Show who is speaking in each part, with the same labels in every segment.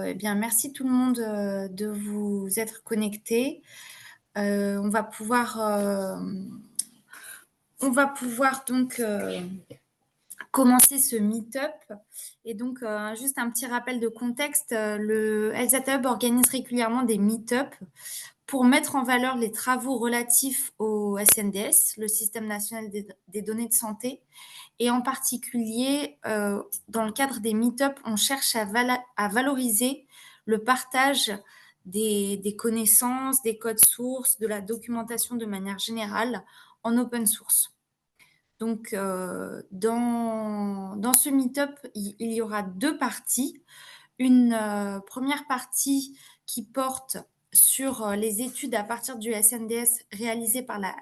Speaker 1: Eh bien, merci tout le monde de vous être connectés. On va pouvoir donc commencer ce meet-up. Et donc, juste un petit rappel de contexte, le LZAP organise régulièrement des meet-up pour mettre en valeur les travaux relatifs au SNDS, le Système national des données de santé. Et en particulier, dans le cadre des meet-up, on cherche à valoriser le partage des connaissances, des codes sources, de la documentation de manière générale en open source. Donc, dans ce meet-up, il y aura deux parties. Une première partie qui porte sur les études à partir du SNDS réalisées par la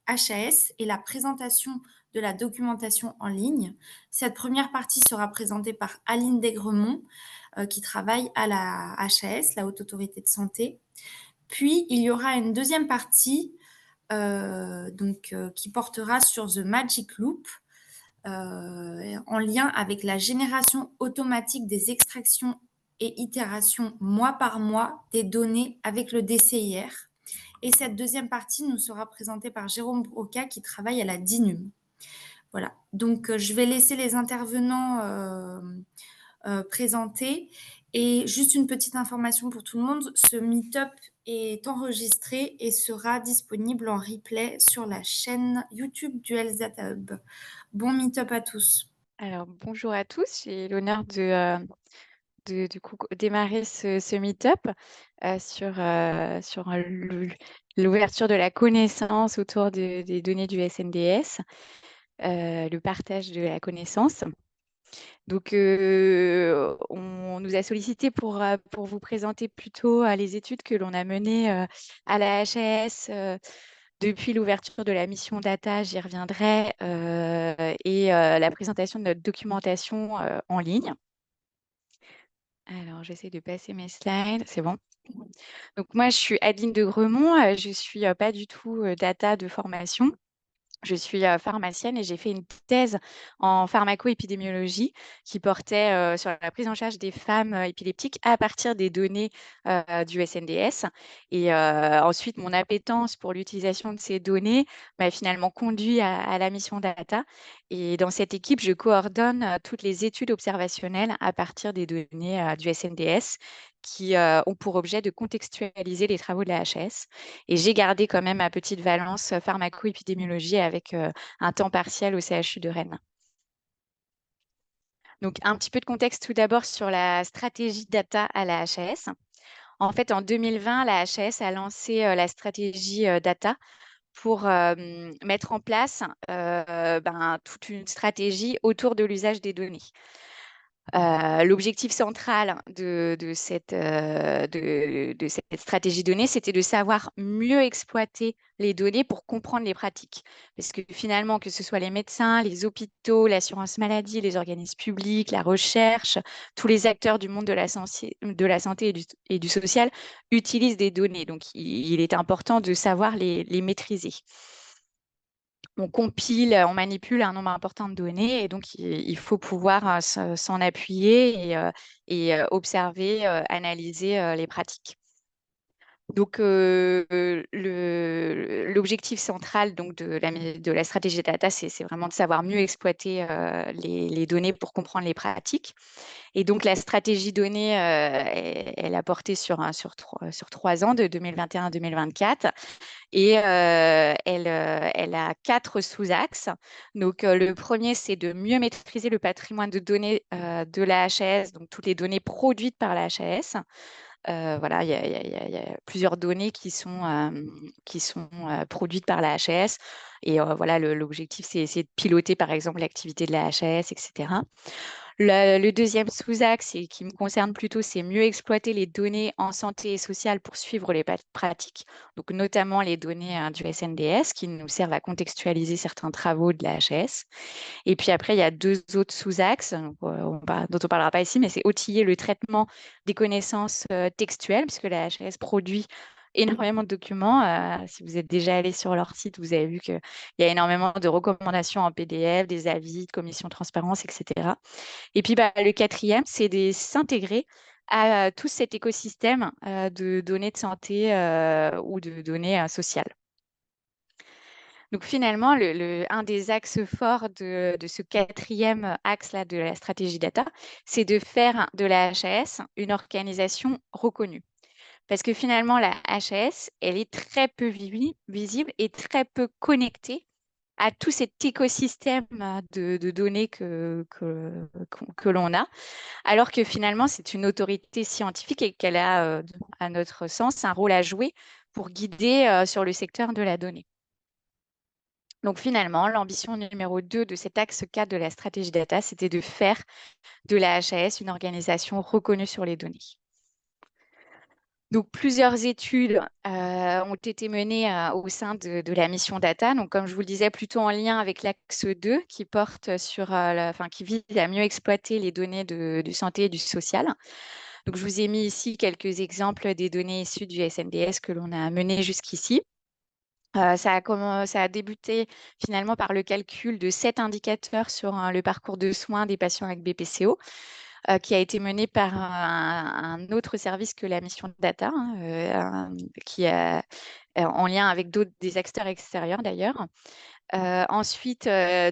Speaker 1: HAS et la présentation de la documentation en ligne. Cette première partie sera présentée par Aline Degremont, qui travaille à la HAS, la Haute Autorité de Santé. Puis, il y aura une deuxième partie qui portera sur The Magic Loop, en lien avec la génération automatique des extractions et itérations mois par mois des données avec le DCIR. Et cette deuxième partie nous sera présentée par Jérôme Broca qui travaille à la DINUM. Voilà, donc je vais laisser les intervenants présenter. Et juste une petite information pour tout le monde, ce meet-up est enregistré et sera disponible en replay sur la chaîne YouTube du Health Data Hub. Bon meet-up à tous.
Speaker 2: Alors, bonjour à tous. J'ai l'honneur de du coup démarrer ce meet-up sur l'ouverture de la connaissance autour des données du SNDS, le partage de la connaissance. Donc, on nous a sollicité pour vous présenter plutôt les études que l'on a menées à la HAS depuis l'ouverture de la mission data, j'y reviendrai, et la présentation de notre documentation en ligne. Alors, j'essaie de passer mes slides, c'est bon. Donc, moi, je suis Adeline Degremont, je suis pas du tout data de formation. Je suis pharmacienne et j'ai fait une thèse en pharmacoépidémiologie qui portait sur la prise en charge des femmes épileptiques à partir des données du SNDS. Et ensuite, mon appétence pour l'utilisation de ces données m'a finalement conduit à la mission data. Et dans cette équipe, je coordonne toutes les études observationnelles à partir des données du SNDS qui ont pour objet de contextualiser les travaux de la HAS. Et j'ai gardé quand même ma petite valence pharmacoépidémiologie avec un temps partiel au CHU de Rennes. Donc, un petit peu de contexte tout d'abord sur la stratégie data à la HAS. En fait, en 2020, la HAS a lancé la stratégie data pour mettre en place toute une stratégie autour de l'usage des données. L'objectif central de cette stratégie donnée, c'était de savoir mieux exploiter les données pour comprendre les pratiques. Parce que finalement, que ce soit les médecins, les hôpitaux, l'assurance maladie, les organismes publics, la recherche, tous les acteurs du monde de la santé et du social utilisent des données. Donc, il est important de savoir les maîtriser. On compile, on manipule un nombre important de données et donc il faut pouvoir s'en appuyer et observer, analyser les pratiques. Donc, l'objectif central donc, de la stratégie data, c'est vraiment de savoir mieux exploiter les données pour comprendre les pratiques. Et donc, la stratégie donnée, elle a porté sur 3 ans, de 2021 à 2024. Et elle a 4 sous-axes. Donc, le premier, c'est de mieux maîtriser le patrimoine de données de la HAS, donc toutes les données produites par la HAS. Voilà, il y a plusieurs données qui sont produites par la HAS. Et voilà, l'objectif, c'est de piloter, par exemple, l'activité de la HAS, etc. Le deuxième sous-axe, et qui me concerne plutôt, c'est mieux exploiter les données en santé et sociale pour suivre les pratiques, donc notamment les données du SNDS qui nous servent à contextualiser certains travaux de la HAS. Et puis après, il y a 2 autres sous-axes dont on ne parlera pas ici, mais c'est outiller le traitement des connaissances textuelles, puisque la HAS produit énormément de documents. Si vous êtes déjà allé sur leur site, vous avez vu qu'il y a énormément de recommandations en PDF, des avis de commission de transparence, etc. Et puis, le quatrième, c'est de s'intégrer à tout cet écosystème de données de santé ou de données sociales. Donc finalement, un des axes forts de ce quatrième axe-là de la stratégie data, c'est de faire de la HAS une organisation reconnue. Parce que finalement, la HAS, elle est très peu visible et très peu connectée à tout cet écosystème de données que l'on a, alors que finalement, c'est une autorité scientifique et qu'elle a, à notre sens, un rôle à jouer pour guider sur le secteur de la donnée. Donc finalement, l'ambition numéro 2 de cet axe 4 de la stratégie data, c'était de faire de la HAS une organisation reconnue sur les données. Donc, plusieurs études ont été menées au sein de la mission data. Donc, comme je vous le disais, plutôt en lien avec l'axe 2 qui porte sur, qui vise à mieux exploiter les données de santé et du social. Donc, je vous ai mis ici quelques exemples des données issues du SNDS que l'on a menées jusqu'ici. Ça a débuté finalement par le calcul de 7 indicateurs sur le parcours de soins des patients avec BPCO, qui a été mené par un autre service que la mission data, qui est en lien avec des acteurs extérieurs d'ailleurs. Ensuite,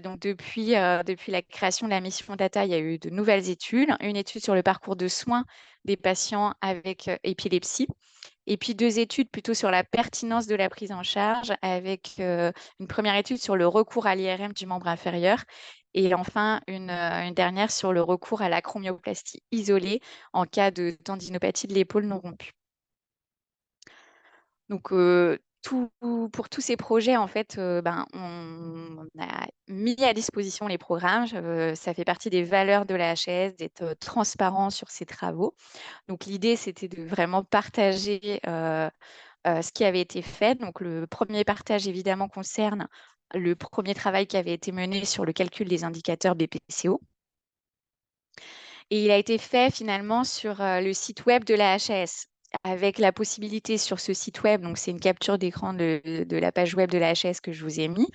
Speaker 2: donc depuis la création de la mission data, il y a eu de nouvelles études. Une étude sur le parcours de soins des patients avec épilepsie. Et puis 2 études plutôt sur la pertinence de la prise en charge avec une première étude sur le recours à l'IRM du membre inférieur et enfin une dernière sur le recours à l'acromioplastie isolée en cas de tendinopathie de l'épaule non rompue. Donc, pour tous ces projets, en fait, on a mis à disposition les programmes. Ça fait partie des valeurs de la HAS d'être transparent sur ces travaux. Donc, l'idée, c'était de vraiment partager ce qui avait été fait. Donc, le premier partage, évidemment, concerne le premier travail qui avait été mené sur le calcul des indicateurs BPCO. Et il a été fait finalement sur le site web de la HAS, avec la possibilité sur ce site web, donc c'est une capture d'écran de la page web de la HAS que je vous ai mis,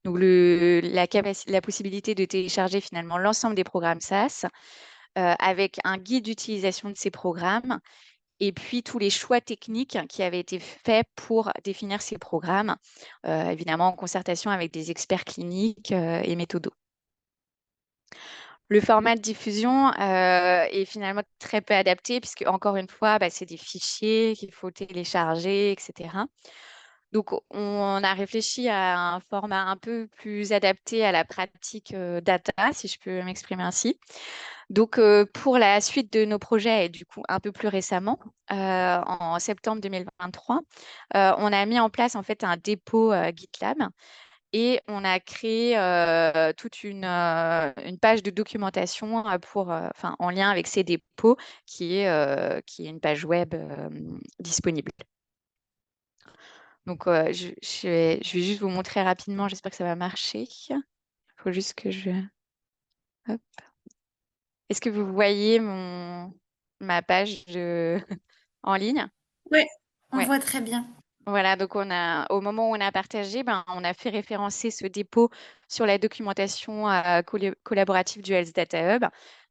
Speaker 2: donc la possibilité de télécharger finalement l'ensemble des programmes SAS, avec un guide d'utilisation de ces programmes, et puis tous les choix techniques qui avaient été faits pour définir ces programmes, évidemment en concertation avec des experts cliniques et méthodaux. Le format de diffusion est finalement très peu adapté puisque, encore une fois, c'est des fichiers qu'il faut télécharger, etc. Donc, on a réfléchi à un format un peu plus adapté à la pratique data, si je peux m'exprimer ainsi. Donc, pour la suite de nos projets, et du coup un peu plus récemment, en septembre 2023, on a mis en place en fait un dépôt GitLab et on a créé toute une page de documentation en lien avec ces dépôts, qui est une page web disponible. Donc, je vais juste vous montrer rapidement, j'espère que ça va marcher. Il faut juste que je... Hop. Est-ce que vous voyez ma page en ligne?
Speaker 1: Ouais, on
Speaker 2: Ouais.
Speaker 1: voit très bien.
Speaker 2: Voilà, donc au moment où on a partagé, on a fait référencer ce dépôt sur la documentation collaborative du Health Data Hub.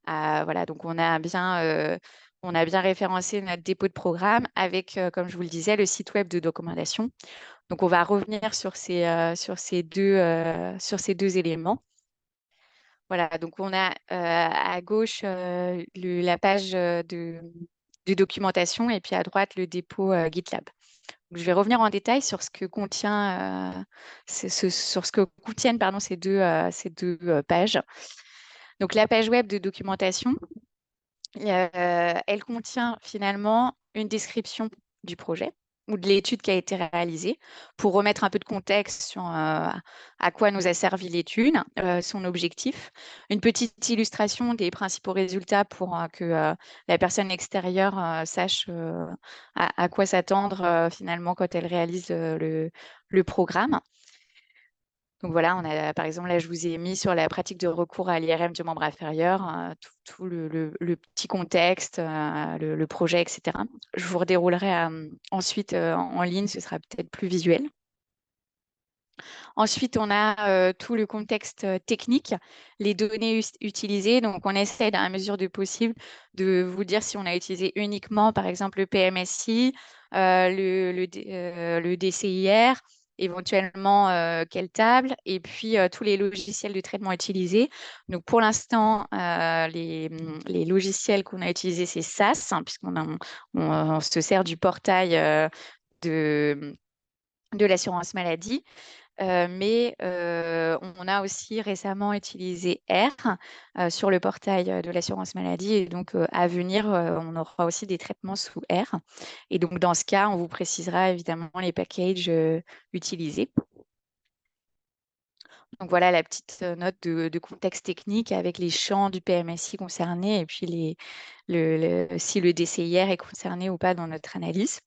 Speaker 2: Voilà, donc on a bien référencé notre dépôt de programme avec, comme je vous le disais, le site web de documentation. Donc on va revenir sur ces deux éléments. Voilà, donc on a à gauche la page de documentation et puis à droite le dépôt GitLab. Je vais revenir en détail sur ce que contiennent ces deux pages. Donc, la page web de documentation, elle contient finalement une description du projet ou de l'étude qui a été réalisée pour remettre un peu de contexte sur à quoi nous a servi l'étude, son objectif, une petite illustration des principaux résultats pour que la personne extérieure sache à quoi s'attendre finalement quand elle réalise le programme. Donc voilà, par exemple, là, je vous ai mis sur la pratique de recours à l'IRM du membre inférieur, tout le petit contexte, le projet, etc. Je vous redéroulerai ensuite en ligne, ce sera peut-être plus visuel. Ensuite, on a tout le contexte technique, les données utilisées. Donc, on essaie, dans la mesure du possible, de vous dire si on a utilisé uniquement, par exemple, le PMSI, le DCIR, éventuellement quelle table, et puis tous les logiciels de traitement utilisés. Donc, pour l'instant, les logiciels qu'on a utilisés, c'est SAS, hein, on se sert du portail de, de l'assurance maladie. Mais on a aussi récemment utilisé R sur le portail de l'assurance maladie. Et donc, à venir, on aura aussi des traitements sous R. Et donc, dans ce cas, on vous précisera évidemment les packages utilisés. Donc, voilà la petite note de contexte technique avec les champs du PMSI concernés et puis si le DCIR est concerné ou pas dans notre analyse.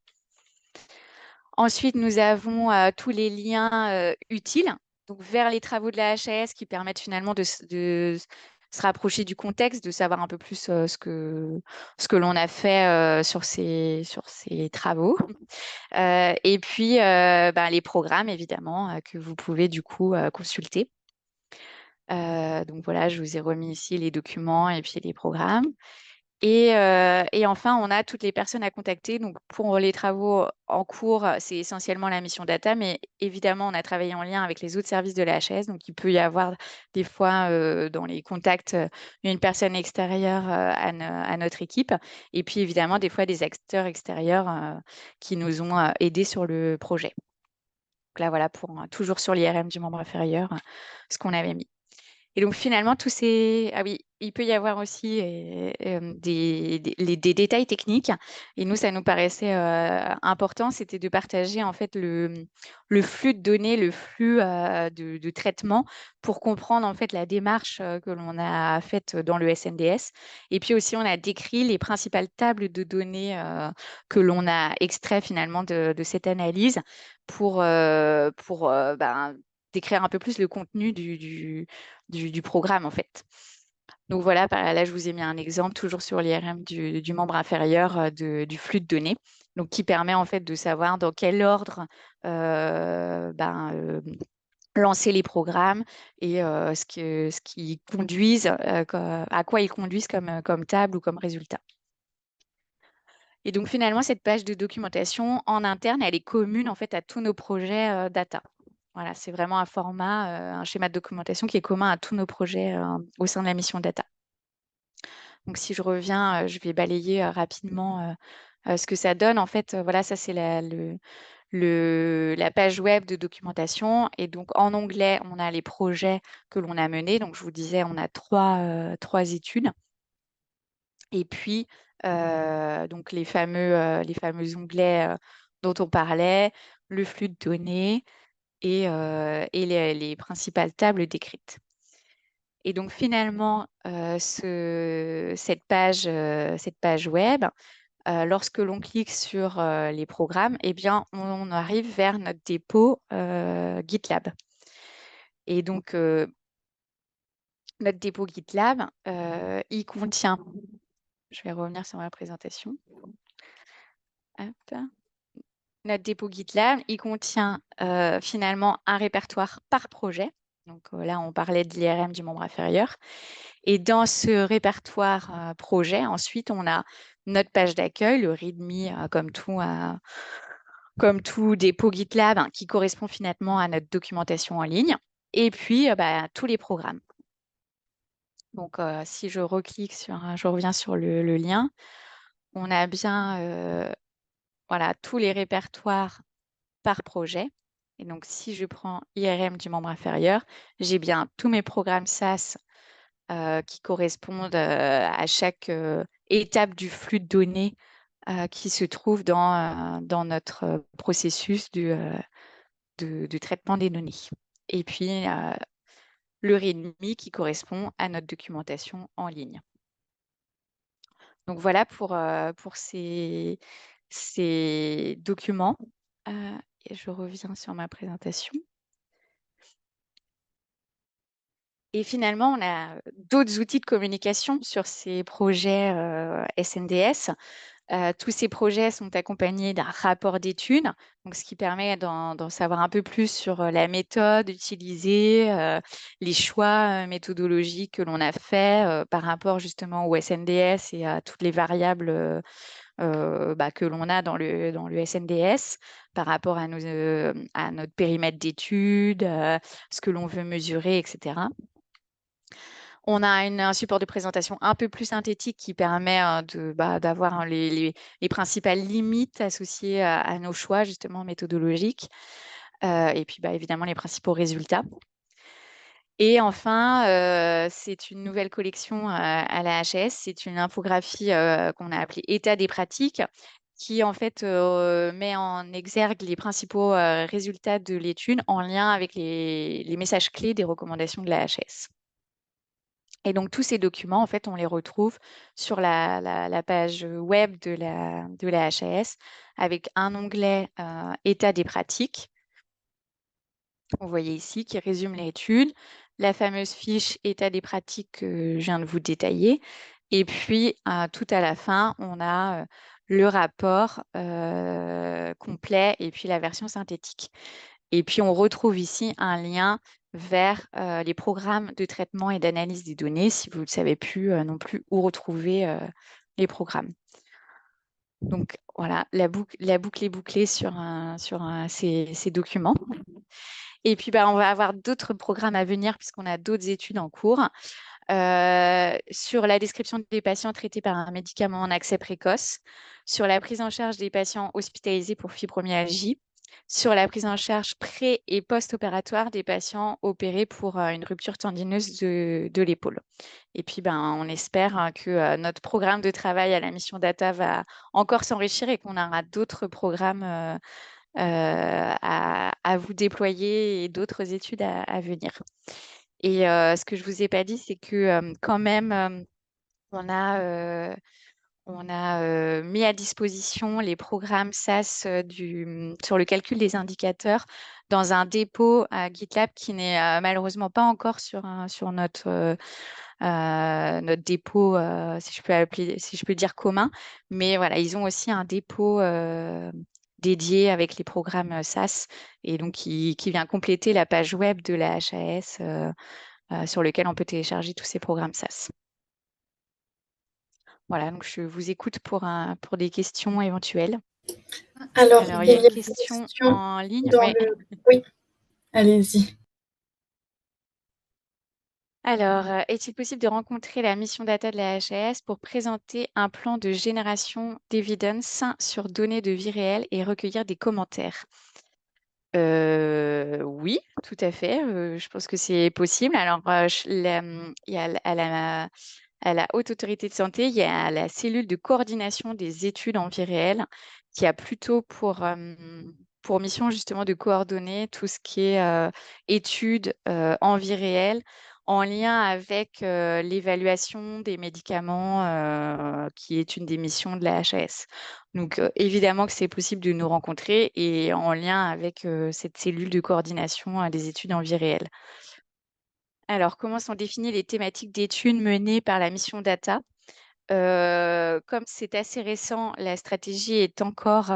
Speaker 2: Ensuite, nous avons tous les liens utiles donc vers les travaux de la HAS qui permettent finalement de se rapprocher du contexte, de savoir un peu plus ce que l'on a fait sur ces travaux. Et puis, ben, les programmes, évidemment, que vous pouvez du coup consulter. Donc voilà, je vous ai remis ici les documents et puis les programmes. Et enfin, on a toutes les personnes à contacter. Donc, pour les travaux en cours, c'est essentiellement la mission data, mais évidemment, on a travaillé en lien avec les autres services de la HS. Donc, il peut y avoir des fois dans les contacts une personne extérieure à notre équipe. Et puis, évidemment, des fois, des acteurs extérieurs qui nous ont aidés sur le projet. Donc là, voilà, pour toujours sur l'IRM du membre inférieur, ce qu'on avait mis. Et donc finalement, tous ces... Ah oui, il peut y avoir aussi des détails techniques. Et nous, ça nous paraissait important, c'était de partager en fait le flux de données, le flux de traitement pour comprendre en fait la démarche que l'on a faite dans le SNDS. Et puis aussi, on a décrit les principales tables de données que l'on a extrait finalement de cette analyse pour ben, décrire un peu plus le contenu du programme, en fait. Donc voilà, là, je vous ai mis un exemple, toujours sur l'IRM du membre inférieur du flux de données, donc qui permet en fait de savoir dans quel ordre lancer les programmes et ce qui conduisent, à quoi ils conduisent comme table ou comme résultat. Et donc finalement, cette page de documentation en interne, elle est commune en fait à tous nos projets data. Voilà, c'est vraiment un format, un schéma de documentation qui est commun à tous nos projets au sein de la mission data. Donc si je reviens, je vais balayer rapidement ce que ça donne. En fait, voilà, ça c'est la page web de documentation. Et donc en onglet, on a les projets que l'on a menés. Donc je vous disais, on a trois études. Et puis, donc les fameux onglets dont on parlait, le flux de données et les principales tables décrites. Et donc finalement, cette page web, lorsque l'on clique sur les programmes, eh bien, on arrive vers notre dépôt GitLab. Et donc, notre dépôt GitLab, il contient, je vais revenir sur ma présentation. Hop. Notre dépôt GitLab, il contient finalement un répertoire par projet. Donc là, on parlait de l'IRM du membre inférieur. Et dans ce répertoire projet, ensuite, on a notre page d'accueil, le README, comme tout dépôt GitLab, hein, qui correspond finalement à notre documentation en ligne. Et puis, bah, tous les programmes. Donc, si je reclique je reviens sur le lien, on a bien voilà, tous les répertoires par projet. Et donc, si je prends IRM du membre inférieur, j'ai bien tous mes programmes SAS qui correspondent à chaque étape du flux de données qui se trouve dans notre processus de traitement des données. Et puis, le README qui correspond à notre documentation en ligne. Donc, voilà pour ces documents. Et je reviens sur ma présentation. Et finalement, on a d'autres outils de communication sur ces projets SNDS. Tous ces projets sont accompagnés d'un rapport d'études, donc ce qui permet d'en savoir un peu plus sur la méthode utilisée, les choix méthodologiques que l'on a faits par rapport justement au SNDS et à toutes les variables que l'on a dans le SNDS par rapport à notre périmètre d'études, ce que l'on veut mesurer, etc. On a un support de présentation un peu plus synthétique qui permet d'avoir les principales limites associées à nos choix, justement, méthodologiques. Et puis, évidemment, les principaux résultats. Et enfin, c'est une nouvelle collection à la HAS. C'est une infographie qu'on a appelée État des pratiques, qui en fait met en exergue les principaux résultats de l'étude en lien avec les messages clés des recommandations de la HAS. Et donc, tous ces documents, en fait, on les retrouve sur la page web de la HAS avec un onglet État des pratiques, vous voyez ici, qui résume l'étude, la fameuse fiche État des pratiques que je viens de vous détailler. Et puis, tout à la fin, on a le rapport complet et puis la version synthétique. Et puis, on retrouve ici un lien vers les programmes de traitement et d'analyse des données, si vous ne savez plus non plus où retrouver les programmes. Donc, voilà, la boucle est bouclée sur ces documents. Et puis, on va avoir d'autres programmes à venir puisqu'on a d'autres études en cours sur la description des patients traités par un médicament en accès précoce, sur la prise en charge des patients hospitalisés pour fibromyalgie, sur la prise en charge pré- et post-opératoire des patients opérés pour une rupture tendineuse de l'épaule. Et puis, on espère que notre programme de travail à la mission Data va encore s'enrichir et qu'on aura d'autres programmes à vous déployer et d'autres études à venir. Et ce que je ne vous ai pas dit, c'est que quand même, on a mis à disposition les programmes SAS sur le calcul des indicateurs dans un dépôt à GitLab qui n'est malheureusement pas encore sur notre dépôt, si je peux dire commun. Mais voilà, ils ont aussi un dépôt dédié avec les programmes SAS et donc qui vient compléter la page web de la HAS sur lequel on peut télécharger tous ces programmes SAS. Voilà, donc je vous écoute pour des questions éventuelles.
Speaker 3: Alors,
Speaker 2: Alors, il
Speaker 3: il
Speaker 2: y a
Speaker 3: y
Speaker 2: une
Speaker 3: a une
Speaker 2: question
Speaker 3: question
Speaker 2: en ligne.
Speaker 3: dans
Speaker 2: Oui.
Speaker 3: le... Oui, allez-y.
Speaker 2: Alors, est-il possible de rencontrer la mission data de la HAS pour présenter un plan de génération d'évidence sur données de vie réelle et recueillir des commentaires? Oui, tout à fait. Je pense que c'est possible. Alors, il y a à la Haute Autorité de Santé, il y a la cellule de coordination des études en vie réelle qui a plutôt pour mission justement de coordonner tout ce qui est études en vie réelle en lien avec l'évaluation des médicaments qui est une des missions de la HAS. Donc, évidemment que c'est possible de nous rencontrer et en lien avec cette cellule de coordination des études en vie réelle. Alors, comment sont définies les thématiques d'études menées par la mission Data? Comme c'est assez récent, la stratégie est encore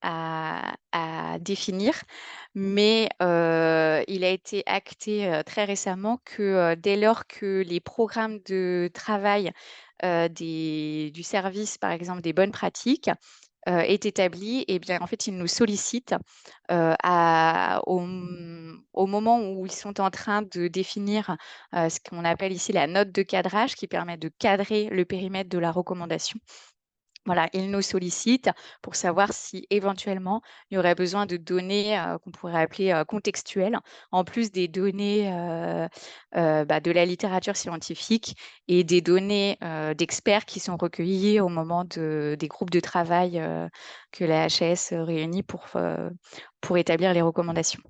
Speaker 2: à définir, mais il a été acté très récemment que dès lors que les programmes de travail du service, par exemple des bonnes pratiques, est établi, et bien en fait, ils nous sollicitent au moment où ils sont en train de définir ce qu'on appelle ici la note de cadrage qui permet de cadrer le périmètre de la recommandation. Voilà, ils nous sollicitent pour savoir si éventuellement il y aurait besoin de données qu'on pourrait appeler contextuelles, en plus des données de la littérature scientifique et des données d'experts qui sont recueillies au moment des groupes de travail que la HAS réunit pour établir les recommandations.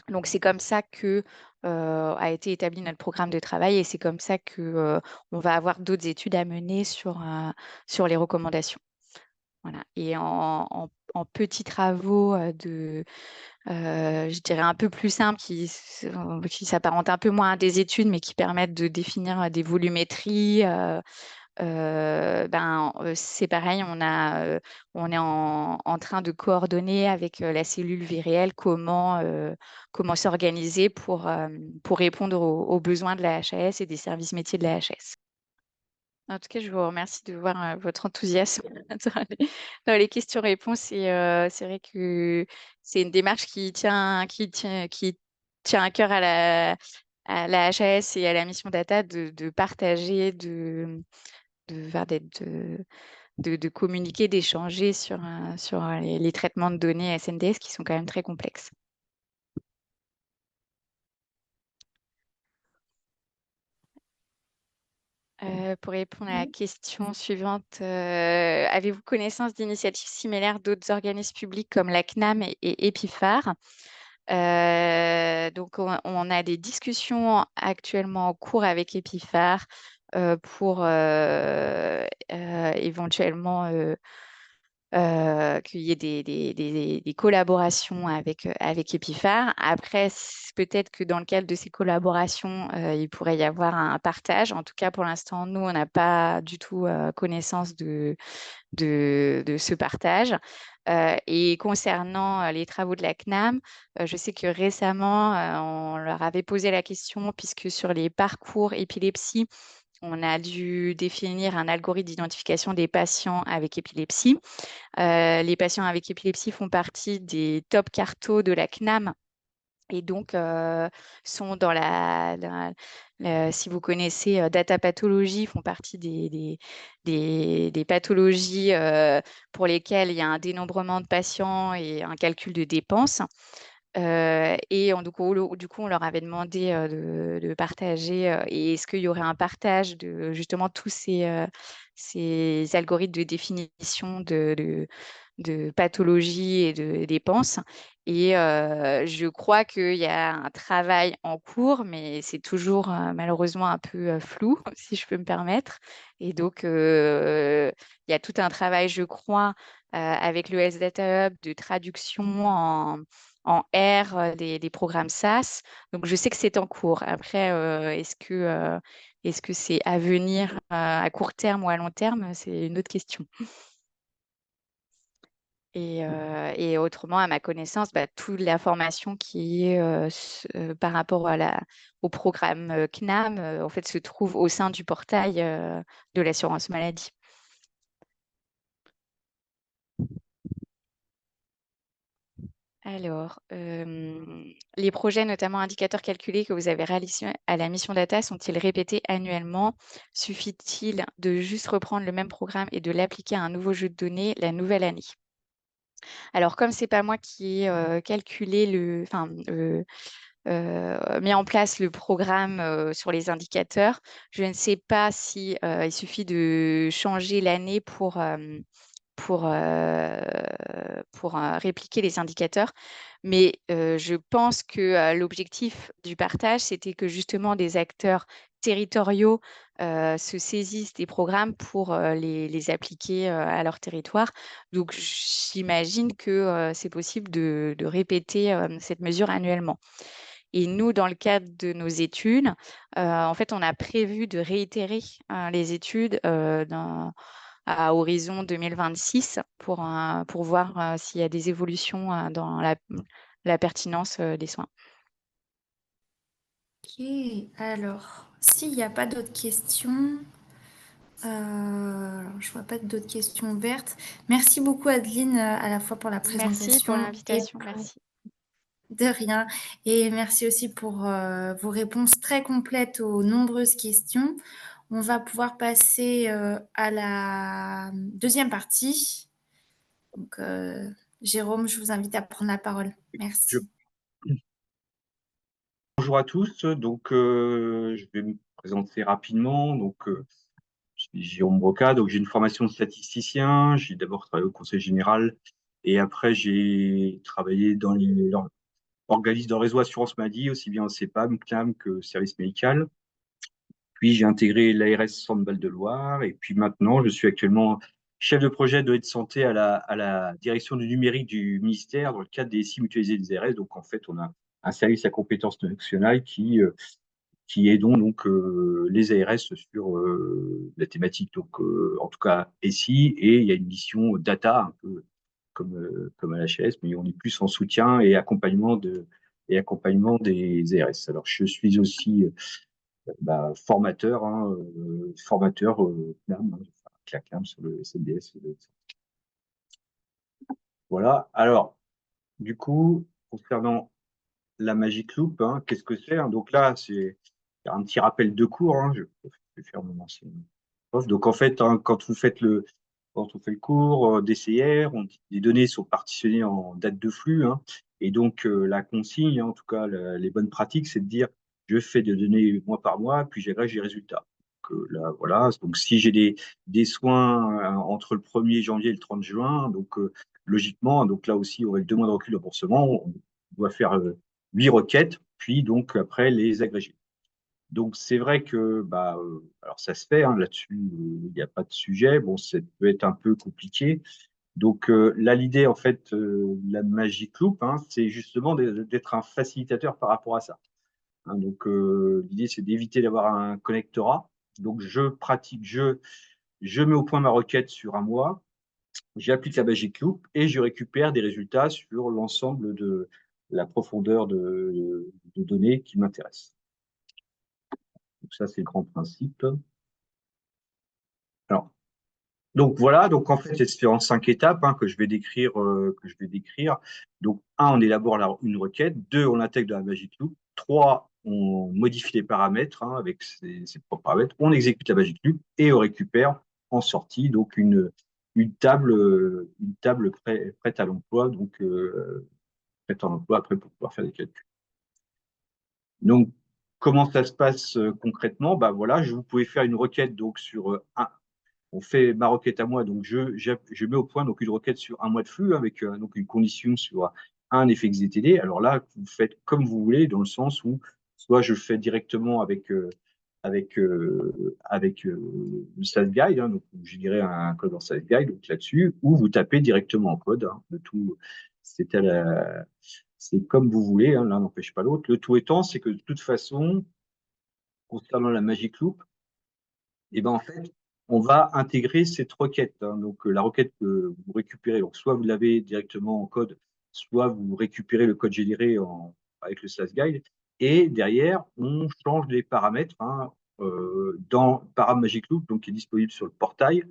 Speaker 2: Donc, c'est comme ça que a été établi notre programme de travail et c'est comme ça que on va avoir d'autres études à mener sur les recommandations. Voilà. Et en petits travaux je dirais un peu plus simples, qui s'apparentent un peu moins à des études, mais qui permettent de définir des volumétries, c'est pareil, on est en train de coordonner avec la cellule VRL comment s'organiser pour répondre aux besoins de la HAS et des services métiers de la HAS. En tout cas, je vous remercie de voir votre enthousiasme dans les questions-réponses. Et c'est vrai que c'est une démarche qui tient à cœur à la HAS et à la mission data de partager, de communiquer, d'échanger sur les traitements de données SNDS qui sont quand même très complexes. Pour répondre à la question suivante, avez-vous connaissance d'initiatives similaires d'autres organismes publics comme la CNAM et EPIFAR? Donc, on a des discussions actuellement en cours avec EPIFAR pour éventuellement qu'il y ait des collaborations avec EPIFAR. Après, peut-être que dans le cadre de ces collaborations, il pourrait y avoir un partage. En tout cas, pour l'instant, nous, on n'a pas du tout connaissance de ce partage. Et concernant les travaux de la CNAM, je sais que récemment, on leur avait posé la question, puisque sur les parcours épilepsie, on a dû définir un algorithme d'identification des patients avec épilepsie. Les patients avec épilepsie font partie des top cartos de la CNAM et donc sont dans si vous connaissez data pathologie, font partie des pathologies pour lesquelles il y a un dénombrement de patients et un calcul de dépenses. Du coup, on leur avait demandé de partager. Et est-ce qu'il y aurait un partage de justement tous ces algorithmes de définition de pathologie et de dépenses? Et je crois qu'il y a un travail en cours, mais c'est toujours malheureusement un peu flou, si je peux me permettre. Et donc, il y a tout un travail, je crois, avec le Health Data Hub de traduction en R des programmes SaaS. Donc, je sais que c'est en cours. Après, est-ce que c'est à venir à court terme ou à long terme? C'est une autre question. Et autrement, à ma connaissance, toute la formation qui est par rapport au programme CNAM, en fait, se trouve au sein du portail de l'assurance maladie. Alors, les projets, notamment indicateurs calculés que vous avez réalisés à la mission data, sont-ils répétés annuellement? Suffit-il de juste reprendre le même programme et de l'appliquer à un nouveau jeu de données la nouvelle année? Alors, comme c'est pas moi qui ai calculé mis en place le programme sur les indicateurs, je ne sais pas si il suffit de changer l'année pour répliquer les indicateurs. Mais je pense que l'objectif du partage, c'était que justement des acteurs territoriaux se saisissent des programmes pour les appliquer à leur territoire. Donc, j'imagine que c'est possible de répéter cette mesure annuellement. Et nous, dans le cadre de nos études, en fait, on a prévu de réitérer les études à horizon 2026 pour voir s'il y a des évolutions dans la pertinence des soins.
Speaker 1: Ok, alors, s'il n'y a pas d'autres questions, alors, je vois pas d'autres questions ouvertes. Merci beaucoup, Adeline, à la fois pour la présentation.
Speaker 2: Merci pour
Speaker 1: et
Speaker 2: l'invitation.
Speaker 1: pour-
Speaker 2: Merci.
Speaker 1: De rien. Et merci aussi pour vos réponses très complètes aux nombreuses questions. On va pouvoir passer à la deuxième partie. Donc, Jérôme, je vous invite à prendre la parole. Merci.
Speaker 4: Bonjour à tous, donc je vais me présenter rapidement. Donc, je suis Jérôme Broca, donc j'ai une formation de statisticien. J'ai d'abord travaillé au Conseil général et après j'ai travaillé dans les organismes dans le réseau assurance maladie, aussi bien au CEPAM, CNAM que service médical. Puis j'ai intégré l'ARS Centre-Val de Loire et puis maintenant je suis actuellement chef de projet de données de santé à la direction du numérique du ministère dans le cadre des SI mutualisés des ARS. Donc en fait, on a un service à compétences nationales qui qui aidons donc les ARS sur la thématique, donc en tout cas SI, et il y a une mission data, un peu comme à l'HS, mais on est plus en soutien et accompagnement des ARS. Alors, je suis aussi formateur, formateur CNAM, avec la CNAM sur le CNDS. Voilà. Alors, du coup, concernant la Magic Loop, qu'est-ce que c'est, donc là, c'est un petit rappel de cours. Je vais faire mon ancien prof. Donc, en fait, quand on fait le cours DCR, les données sont partitionnées en dates de flux. Et donc, la consigne, en tout cas, les bonnes pratiques, c'est de dire je fais des données mois par mois, puis j'agrège les résultats. Donc, là, voilà. Donc, si j'ai des soins entre le 1er janvier et le 30 juin, donc logiquement, donc là aussi, on aurait 2 mois de recul de remboursement. On doit faire 8 requêtes, puis donc après les agréger. Donc c'est vrai que alors ça se fait là-dessus, il n'y a pas de sujet. Bon, ça peut être un peu compliqué. Donc là, l'idée en fait, la Magic Loop, c'est justement d'être un facilitateur par rapport à ça. Donc l'idée c'est d'éviter d'avoir un connectorat. Donc je mets au point ma requête sur un mois, j'applique la Magic Loop et je récupère des résultats sur l'ensemble de la profondeur de données qui m'intéressent. Donc ça, c'est le grand principe. Alors, donc voilà, donc en fait, ça se fait en 5 étapes que je vais décrire. Donc, 1, on élabore une requête. 2, on intègre dans la Magic Loop. 3, on modifie les paramètres avec ses propres paramètres. On exécute la Magic Loop et on récupère en sortie donc une table prête à l'emploi, donc prête à l'emploi après pour pouvoir faire des calculs. Donc, comment ça se passe concrètement? Voilà, vous pouvez faire une requête donc sur on fait ma requête à moi, donc je mets au point donc une requête sur un mois de flux avec donc une condition sur un effet XDTD. Alors là, vous faites comme vous voulez, dans le sens où soit je fais directement avec le SAS Guide, donc je dirais un code en SAS Guide donc là-dessus, ou vous tapez directement en code. Le tout, c'est comme vous voulez, l'un n'empêche pas l'autre. Le tout étant, c'est que de toute façon, concernant la Magic Loop, en fait, on va intégrer cette requête. Donc, la requête que vous récupérez, donc soit vous l'avez directement en code, soit vous récupérez le code généré avec le SAS Guide. Et derrière, on change les paramètres dans Param Magic Loop, donc qui est disponible sur le portail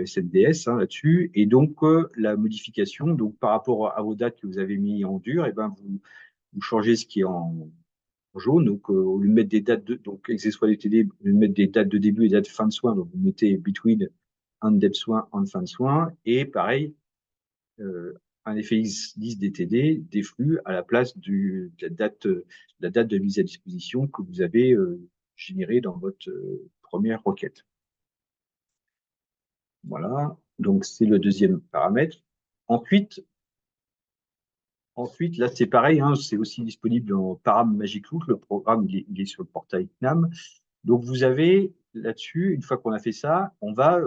Speaker 4: SNDS là-dessus. Et donc, la modification, donc par rapport à vos dates que vous avez mis en dur, vous changez ce qui est en jaune. Donc, au lieu de mettre des dates donc, XSY-DTD, au lieu de mettre des dates de début et dates de fin de soin, donc vous mettez between un début soin, un fin de soin. Et pareil, un effet X10 DTD, des flux à la place de la date de mise à disposition que vous avez générée dans votre première requête. Voilà, donc c'est le deuxième paramètre. Ensuite, là, c'est pareil, c'est aussi disponible dans Param Magic Loop. Le programme, il est sur le portail CNAM. Donc, vous avez là-dessus, une fois qu'on a fait ça, on va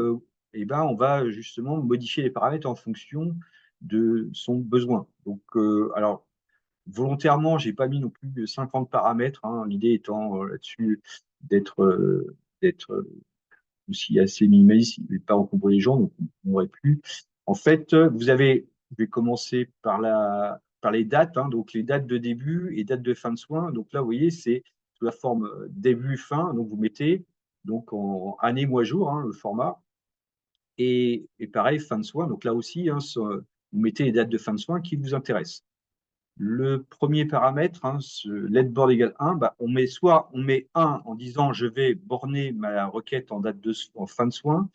Speaker 4: justement modifier les paramètres en fonction de son besoin. Donc, alors, volontairement, je n'ai pas mis non plus 50 paramètres. L'idée étant là-dessus d'être aussi assez minimaliste, il ne pas encombrer les gens, donc on n'aurait plus. En fait, je vais commencer par les dates, donc les dates de début et dates de fin de soins. Donc là, vous voyez, c'est sous la forme début-fin. Donc vous mettez donc en année, mois, jour, le format. Et pareil, fin de soins. Donc là aussi, vous mettez les dates de fin de soins qui vous intéressent. Le premier paramètre, let board égale 1, on met 1 en disant je vais borner ma requête en fin de soin.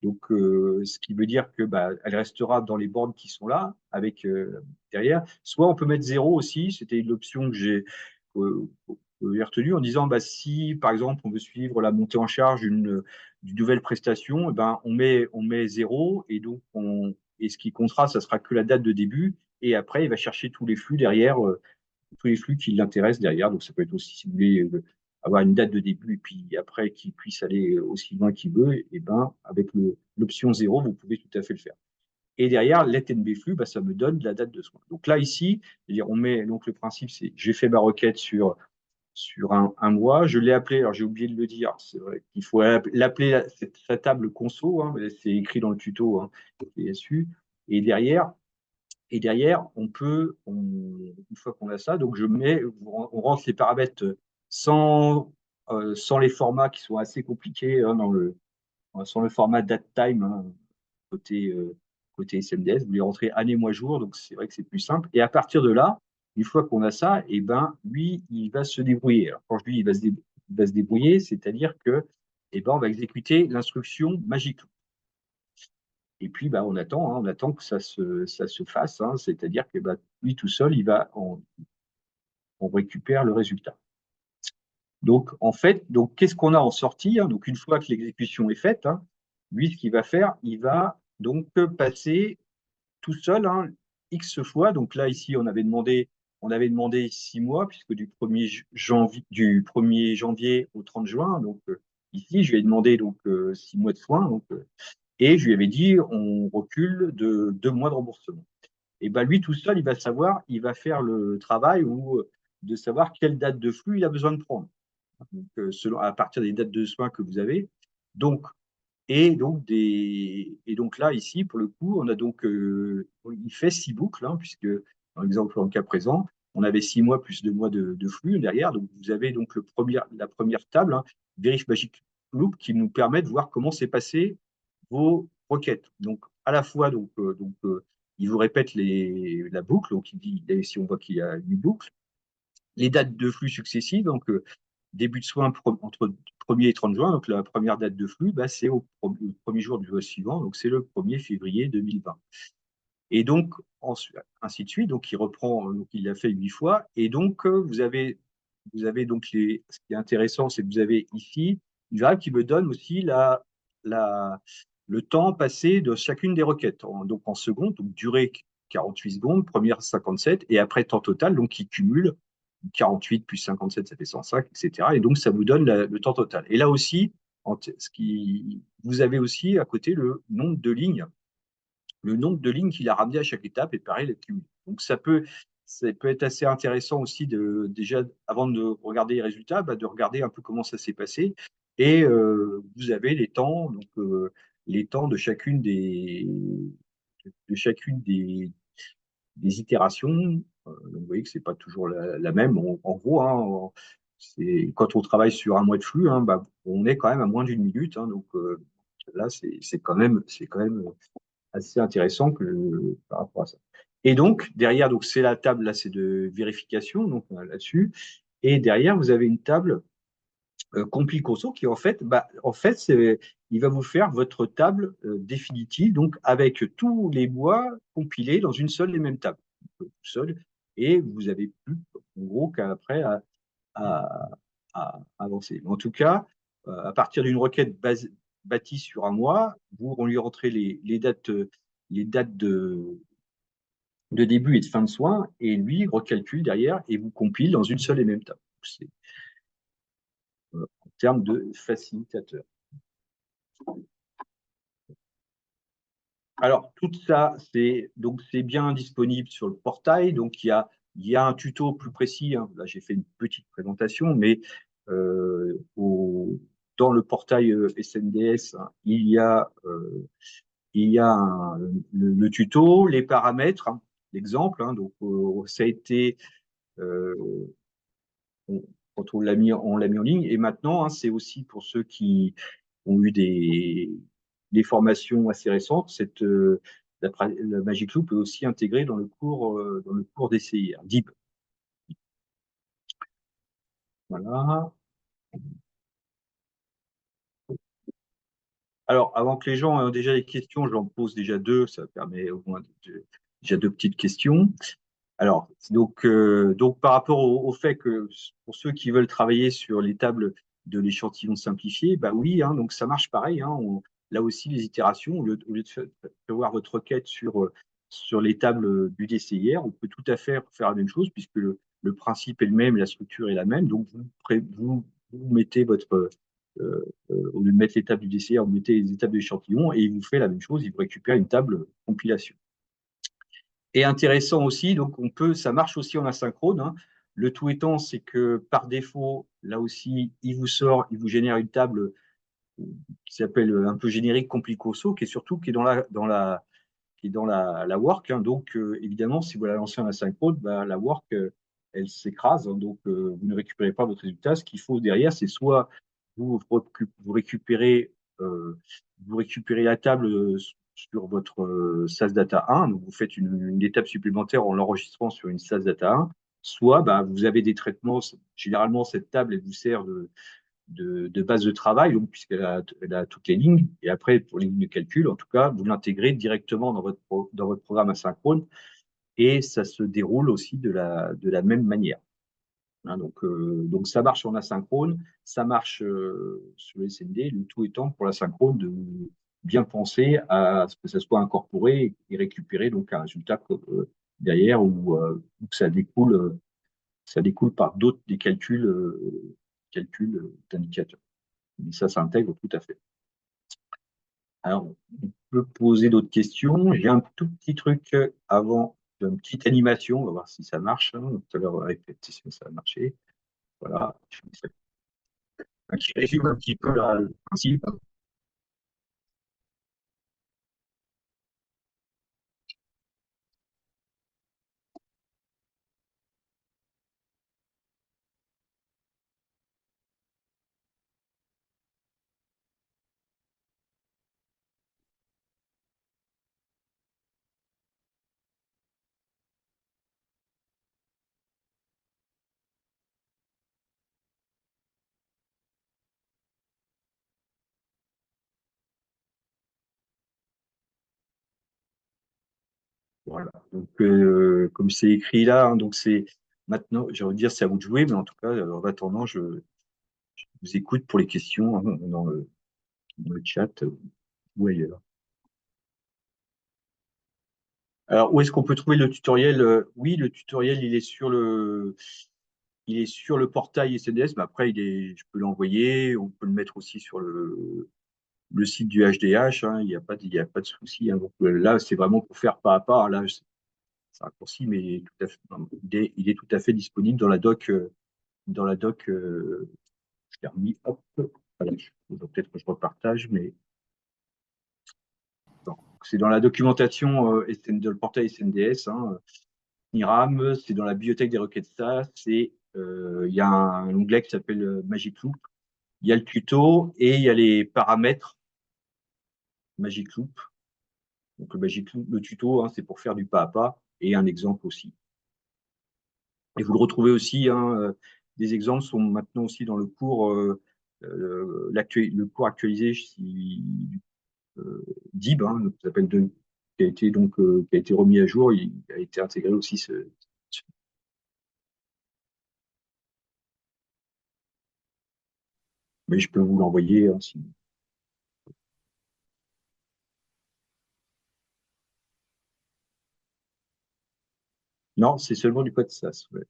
Speaker 4: Donc, ce qui veut dire que elle restera dans les bornes qui sont là, avec derrière. Soit on peut mettre 0 aussi, c'était l'option que j'ai retenue en disant si par exemple on veut suivre la montée en charge d'une nouvelle prestation, on met 0 et donc et ce qui comptera, ça sera que la date de début. Et après, il va chercher tous les flux derrière, tous les flux qui l'intéressent derrière. Donc, ça peut être aussi, si vous voulez, avoir une date de début et puis après qu'il puisse aller aussi loin qu'il veut, et avec l'option 0, vous pouvez tout à fait le faire. Et derrière, let NB flux, ça me donne la date de soin. Donc là, ici, on met, donc le principe, c'est j'ai fait ma requête sur sur un mois. Je l'ai appelé, alors j'ai oublié de le dire, c'est vrai qu'il faut l'appeler sa table conso, hein, c'est écrit dans le tuto, hein, TSU. Et derrière, une fois qu'on a ça, donc on rentre les paramètres sans les formats qui sont assez compliqués, hein, sans le format datetime, hein, côté SMDS. Vous les rentrez année, mois, jour, donc c'est vrai que c'est plus simple. Et à partir de là, une fois qu'on a ça, et ben, lui, il va se débrouiller. Alors, quand je dis il va se débrouiller, c'est-à-dire que on va exécuter l'instruction magique. Et puis, bah, on attend que ça se fasse, hein, c'est-à-dire que bah, lui tout seul, on récupère le résultat. Donc, en fait, qu'est-ce qu'on a en sortie, hein? Donc, une fois que l'exécution est faite, hein, lui, ce qu'il va faire, il va donc passer tout seul, hein, X fois. Donc là, ici, on avait demandé 6 mois, puisque du 1er janvier au 30 juin. Donc, ici, je lui ai demandé 6 mois de soins. Et je lui avais dit, on recule de 2 mois de remboursement. Et ben lui, tout seul, il va faire le travail de savoir quelle date de flux il a besoin de prendre. Donc, à partir des dates de soins que vous avez. Donc, et donc là, ici, pour le coup, on a il fait 6 boucles, hein, puisque dans l'exemple, dans le cas présent, on avait 6 mois plus 2 mois de flux derrière. Donc, vous avez donc la première table, hein, Verif Magic Loop, qui nous permet de voir comment s'est passé vos requêtes. Donc, à la fois, il vous répète la boucle. Donc, il dit, ici, on voit qu'il y a 8 boucles. Les dates de flux successives, donc début de soins entre 1er et 30 juin, donc la première date de flux, bah, c'est au premier jour du mois suivant, donc c'est le 1er février 2020. Et donc, ainsi de suite, donc il reprend, donc il l'a fait 8 fois, et donc vous avez donc ce qui est intéressant, c'est que vous avez ici une variable qui me donne aussi le temps passé de chacune des requêtes, donc en secondes, donc durée 48 secondes, première 57, et après temps total, donc qui cumule 48 plus 57, ça fait 105, etc. Et donc, ça vous donne le temps total. Et là aussi, vous avez aussi à côté le nombre de lignes qu'il a ramené à chaque étape, et pareil, la cumule. Donc, ça peut être assez intéressant aussi, déjà, avant de regarder les résultats, bah, de regarder un peu comment ça s'est passé. Et vous avez les temps de chacune des itérations. Donc, vous voyez que ce n'est pas toujours la même. En gros, hein, quand on travaille sur un mois de flux, hein, bah, on est quand même à moins d'une minute. Hein, donc là, c'est quand même assez intéressant par rapport à ça. Et donc, derrière, c'est la table, là, c'est de vérification, donc là-dessus. Et derrière, vous avez une table Compile Conso qui, il va vous faire votre table définitive, donc avec tous les mois compilés dans une seule et même table. Seul, et vous avez plus, en gros, qu'après à avancer. En tout cas, à partir d'une requête bâtie sur un mois, on lui rentrez les dates de début et de fin de soins, et lui recalcule derrière et vous compile dans une seule et même table. C'est en termes de facilitateur. Alors, tout ça, c'est bien disponible sur le portail. Donc, il y a un tuto plus précis, hein. Là, j'ai fait une petite présentation, mais dans le portail SNDS, hein, il y a le tuto, les paramètres, hein, l'exemple. Hein. Donc, ça a été quand on l'a mis en ligne. Et maintenant, hein, c'est aussi pour ceux qui ont eu des formations assez récentes, la Magic Loop est aussi intégrée dans le cours d'essai, DIP. Voilà. Alors, avant que les gens aient déjà des questions, j'en pose déjà deux, ça permet au moins déjà deux petites questions. Alors, donc par rapport au fait que pour ceux qui veulent travailler sur les tables de l'échantillon simplifié, bah oui, hein, donc ça marche pareil. Hein, là aussi, les itérations, au lieu de faire votre requête sur les tables du DCIR, on peut tout à fait faire la même chose puisque le principe est le même, la structure est la même. Donc, vous mettez au lieu de mettre les tables du DCIR, vous mettez les étapes de l'échantillon et il vous fait la même chose, il vous récupère une table compilation. Et intéressant aussi, donc ça marche aussi en asynchrone. Hein. Le tout étant, c'est que par défaut, là aussi, il vous génère une table qui s'appelle un peu générique Complicoso, qui est dans la work. Hein. Donc, évidemment, si vous la lancez en asynchrone, bah, la work, elle s'écrase. Hein. Donc, vous ne récupérez pas votre résultat. Ce qu'il faut derrière, c'est soit vous récupérez, euh, vous récupérez la table sur votre SAS Data 1. Donc, vous faites une étape supplémentaire en l'enregistrant sur une SAS Data 1. Soit bah, vous avez des traitements. Généralement, cette table, elle vous sert de base de travail, donc elle a toutes les lignes. Et après, pour les lignes de calcul, en tout cas, vous l'intégrez directement dans votre programme asynchrone et ça se déroule aussi de la même manière. Hein, donc, ça marche en asynchrone, ça marche sur les SND, le tout étant pour l'asynchrone de bien penser à ce que ça soit incorporé et récupéré donc un résultat derrière ou que ça découle par d'autres des calculs d'indicateurs. Mais ça s'intègre tout à fait. Alors, on peut poser d'autres questions. J'ai un tout petit truc avant, une petite animation. On va voir si ça marche. Hein. Tout à l'heure, répétition, ça a marché. Voilà. Qui résume un petit peu le principe. Voilà. Donc, comme c'est écrit là, hein, donc c'est maintenant, j'ai envie de dire, c'est à vous de jouer, mais en tout cas, en attendant, je vous écoute pour les questions hein, dans le chat ou ailleurs. Alors, où est-ce qu'on peut trouver le tutoriel? Oui, le tutoriel, il est sur le portail SNDS, mais après, je peux l'envoyer. On peut le mettre aussi sur le site du HDH. Hein, il n'y a pas de souci. Hein. Donc, là, c'est vraiment pour faire pas à pas. Là, c'est un raccourci, mais tout à fait, il est tout à fait disponible dans la doc. Je l'ai remis. Hop. Voilà, peut-être que je repartage, mais non. C'est dans la documentation dans le portail SNDS. Hein, IRAM, c'est dans la bibliothèque des requêtes SAS. Il y a un onglet qui s'appelle Magic Loop. Il y a le tuto et il y a les paramètres Magic Loop. Donc le tuto, hein, c'est pour faire du pas à pas et un exemple aussi. Et vous le retrouvez aussi, hein, des exemples sont maintenant aussi dans le cours, le cours actualisé DIB, hein, qui s'appelle qui a été remis à jour, il a été intégré aussi mais je peux vous l'envoyer hein, si. Non, c'est seulement du code SAS. Ouais.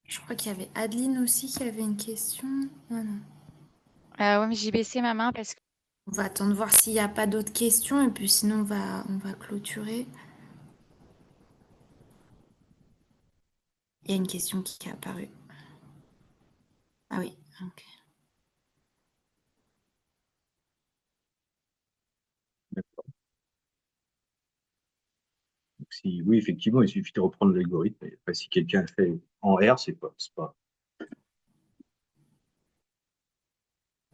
Speaker 1: Je crois qu'il y avait Adeline aussi qui avait une question. Ah non.
Speaker 2: Ouais, mais j'ai baissé ma main parce que.
Speaker 1: On va attendre voir s'il n'y a pas d'autres questions et puis sinon on va clôturer. Il y a une question qui est apparue. Ah oui, ok.
Speaker 4: Donc, oui, effectivement, il suffit de reprendre l'algorithme. Après, si quelqu'un fait en R, c'est pas.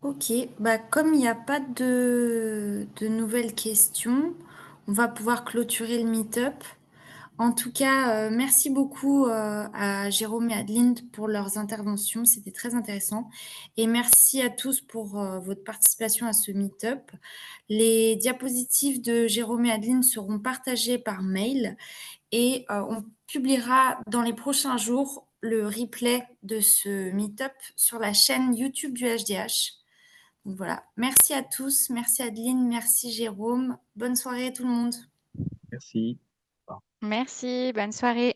Speaker 1: Ok, bah comme il n'y a pas de nouvelles questions, on va pouvoir clôturer le meet-up. En tout cas, merci beaucoup à Jérôme et Adeline pour leurs interventions, c'était très intéressant. Et merci à tous pour votre participation à ce meet-up. Les diapositives de Jérôme et Adeline seront partagées par mail et on publiera dans les prochains jours le replay de ce meet-up sur la chaîne YouTube du HDH. Donc voilà, merci à tous, merci Adeline, merci Jérôme. Bonne soirée tout le monde.
Speaker 4: Merci.
Speaker 2: Merci, bonne soirée.